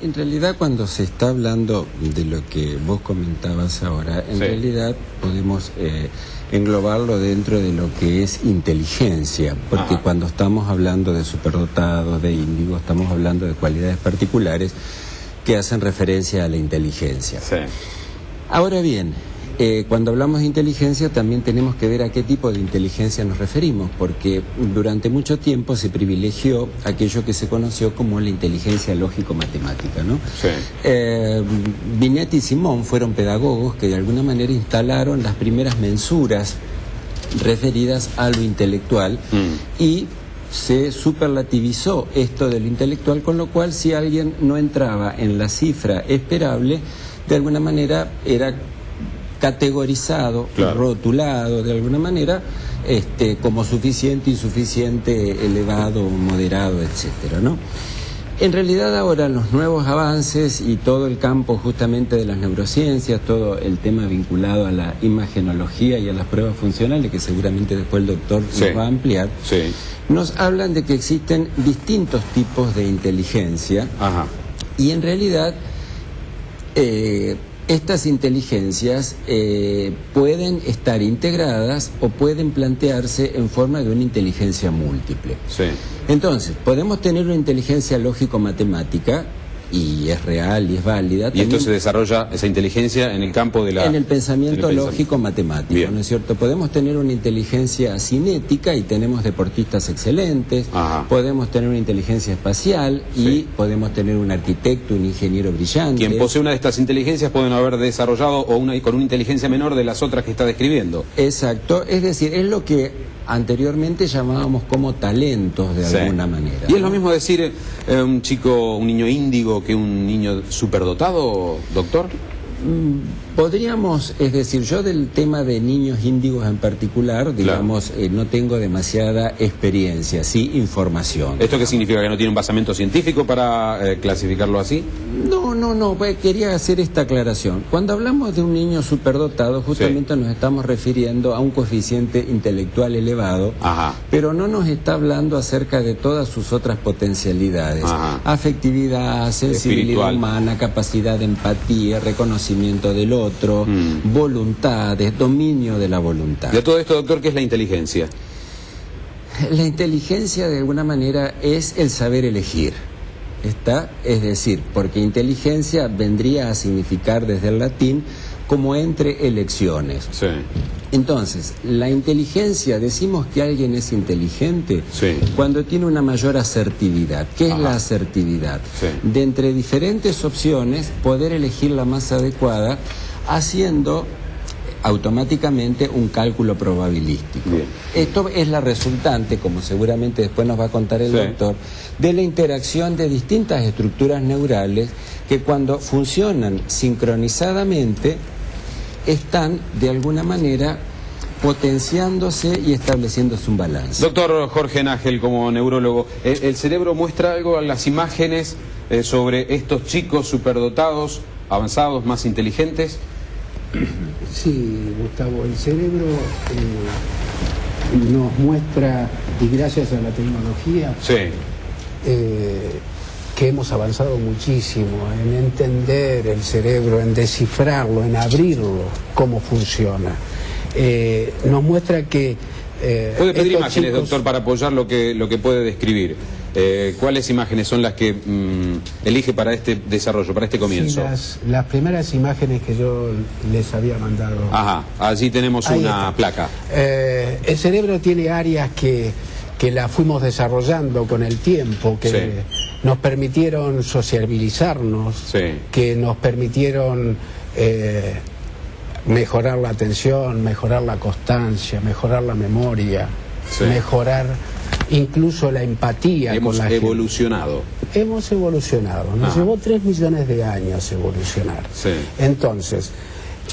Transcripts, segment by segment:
En realidad, cuando se está hablando de lo que vos comentabas ahora, en realidad podemos englobarlo dentro de lo que es inteligencia, porque cuando estamos hablando de superdotados, de índigos, estamos hablando de cualidades particulares que hacen referencia a la inteligencia. Sí. Ahora bien, cuando hablamos de inteligencia también tenemos que ver a qué tipo de inteligencia nos referimos, porque durante mucho tiempo se privilegió aquello que se conoció como la inteligencia lógico-matemática, ¿no? Sí. Binet y Simon fueron pedagogos que de alguna manera instalaron las primeras mensuras referidas a lo intelectual y se superlativizó esto del intelectual, con lo cual si alguien no entraba en la cifra esperable, de alguna manera era categorizado, rotulado de alguna manera, como suficiente, insuficiente, elevado, moderado, etcétera, ¿no? En realidad ahora los nuevos avances y todo el campo justamente de las neurociencias, todo el tema vinculado a la imagenología y a las pruebas funcionales, que seguramente después el doctor nos va a ampliar, nos hablan de que existen distintos tipos de inteligencia y en realidad estas inteligencias pueden estar integradas o pueden plantearse en forma de una inteligencia múltiple. Sí. Entonces, podemos tener una inteligencia lógico-matemática, y es real y es válida. Y entonces se desarrolla esa inteligencia en el campo de la... En el pensamiento lógico-matemático, ¿no es cierto? Podemos tener una inteligencia cinética y tenemos deportistas excelentes, podemos tener una inteligencia espacial y podemos tener un arquitecto, un ingeniero brillante. Quien posee una de estas inteligencias pueden haber desarrollado con una inteligencia menor de las otras que está describiendo. Exacto, es decir, es lo que anteriormente llamábamos como talentos de alguna manera. ¿Y es lo mismo decir un niño índigo que un niño superdotado, doctor? Podríamos, es decir, yo del tema de niños índigos en particular, digamos, no tengo demasiada experiencia, sí información. ¿Esto qué significa? ¿Que no tiene un basamento científico para clasificarlo así? No, quería hacer esta aclaración. Cuando hablamos de un niño superdotado, justamente nos estamos refiriendo a un coeficiente intelectual elevado, pero no nos está hablando acerca de todas sus otras potencialidades. Afectividad, sensibilidad humana, capacidad de empatía, reconocimiento del otro, voluntades, dominio de la voluntad. De todo esto, doctor, ¿qué es la inteligencia? La inteligencia, de alguna manera, es el saber elegir. Es decir, porque inteligencia vendría a significar desde el latín como entre elecciones. Sí. Entonces, la inteligencia, decimos que alguien es inteligente cuando tiene una mayor asertividad. ¿Qué es la asertividad? De entre diferentes opciones, poder elegir la más adecuada, haciendo automáticamente un cálculo probabilístico. Esto es la resultante, como seguramente después nos va a contar el doctor, de la interacción de distintas estructuras neurales que cuando funcionan sincronizadamente están de alguna manera potenciándose y estableciéndose un balance. Doctor Jorge Nájel, como neurólogo, ¿el cerebro muestra algo en las imágenes sobre estos chicos superdotados, avanzados, más inteligentes? Sí, Gustavo, el cerebro nos muestra, y gracias a la tecnología, que hemos avanzado muchísimo en entender el cerebro, en descifrarlo, en abrirlo, cómo funciona. Nos muestra que... ¿Puede pedir imágenes, doctor, para apoyar lo que puede describir? ¿Cuáles imágenes son las que elige para este desarrollo, para este comienzo? Sí, las primeras imágenes que yo les había mandado. Allí tenemos una placa. El cerebro tiene áreas que las fuimos desarrollando con el tiempo, que nos permitieron sociabilizarnos, que nos permitieron mejorar la atención, mejorar la constancia, mejorar la memoria, mejorar incluso la empatía. Hemos evolucionado. Hemos evolucionado. Nos llevó 3 millones de años evolucionar. Entonces,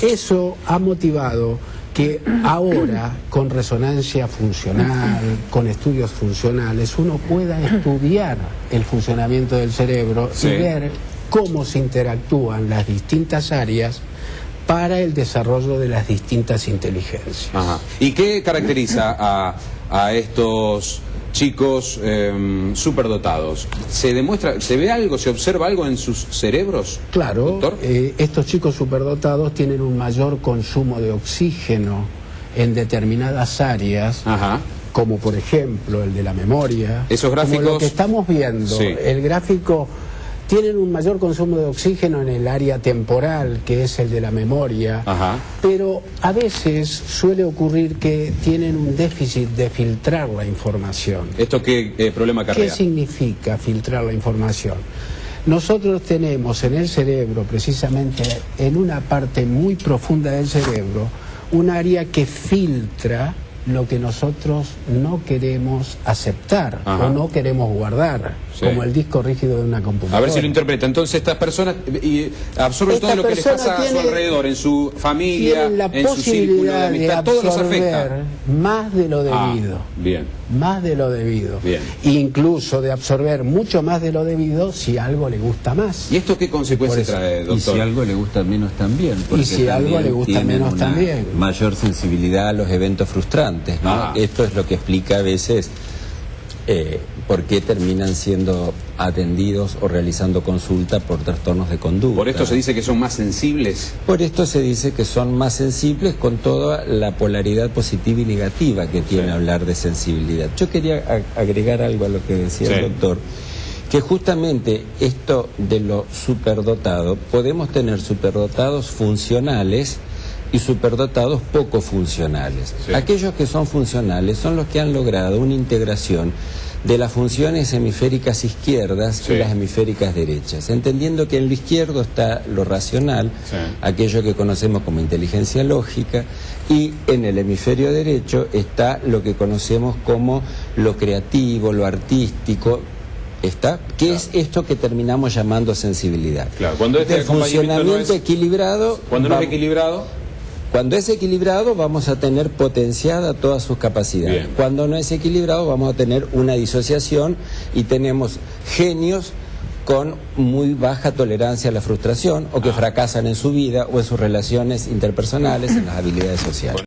eso ha motivado que ahora, con resonancia funcional, con estudios funcionales, uno pueda estudiar el funcionamiento del cerebro y ver cómo se interactúan las distintas áreas para el desarrollo de las distintas inteligencias. ¿Y qué caracteriza a estos chicos superdotados, ¿se demuestra, se ve algo, se observa algo en sus cerebros? Claro, doctor. Estos chicos superdotados tienen un mayor consumo de oxígeno en determinadas áreas. Ajá. Como por ejemplo el de la memoria. Esos gráficos, como lo que estamos viendo, sí. El gráfico, tienen un mayor consumo de oxígeno en el área temporal, que es el de la memoria. Ajá. Pero a veces suele ocurrir que tienen un déficit de filtrar la información. ¿Esto qué problema acarrea? ¿Qué significa filtrar la información? Nosotros tenemos en el cerebro, precisamente en una parte muy profunda del cerebro, un área que filtra lo que nosotros no queremos aceptar. Ajá. O no queremos guardar, sí. Como el disco rígido de una computadora. A ver si lo interpreta. Entonces estas personas absorben todo lo que les pasa a su alrededor, en su familia, en su círculo de amistad, todo los afecta. Más de lo debido. Bien. Más de lo debido. Bien. Incluso de absorber mucho más de lo debido si algo le gusta más. ¿Y esto qué consecuencias trae, doctor? Y si algo le gusta menos también. Y si algo le gusta menos también. Mayor sensibilidad a los eventos frustrantes, ¿no? Esto es lo que explica a veces por qué terminan siendo atendidos o realizando consulta por trastornos de conducta. ¿Por esto se dice que son más sensibles? Por esto se dice que son más sensibles, con toda la polaridad positiva y negativa que tiene hablar de sensibilidad. Yo quería agregar algo a lo que decía el doctor, que justamente esto de lo superdotado, podemos tener superdotados funcionales y superdotados poco funcionales. Sí. Aquellos que son funcionales son los que han logrado una integración de las funciones hemisféricas izquierdas y las hemisféricas derechas, entendiendo que en lo izquierdo está lo racional, aquello que conocemos como inteligencia lógica, y en el hemisferio derecho está lo que conocemos como lo creativo, lo artístico, que es esto que terminamos llamando sensibilidad. Claro. Cuando el funcionamiento equilibrado. Cuando no es equilibrado. Cuando es equilibrado vamos a tener potenciada todas sus capacidades. Bien. Cuando no es equilibrado vamos a tener una disociación y tenemos genios con muy baja tolerancia a la frustración o que fracasan en su vida o en sus relaciones interpersonales, en las habilidades sociales.